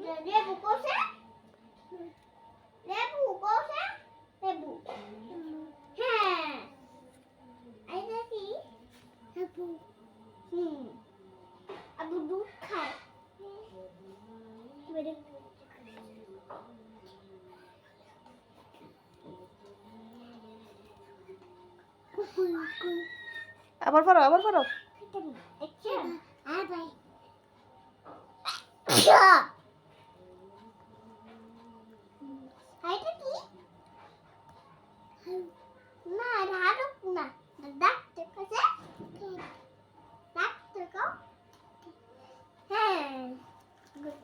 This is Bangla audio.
লেবু কোসে লেবু কোসে লেবু হ্যাঁ এইটা কি লেবু আবু দুধ খায় আবার পড়ো আবার পড়ো। আচ্ছা আর ভাই এইটা কি না ধারক না ডাক্তার কাছে ডাক্তার কো হ্যাঁ গুড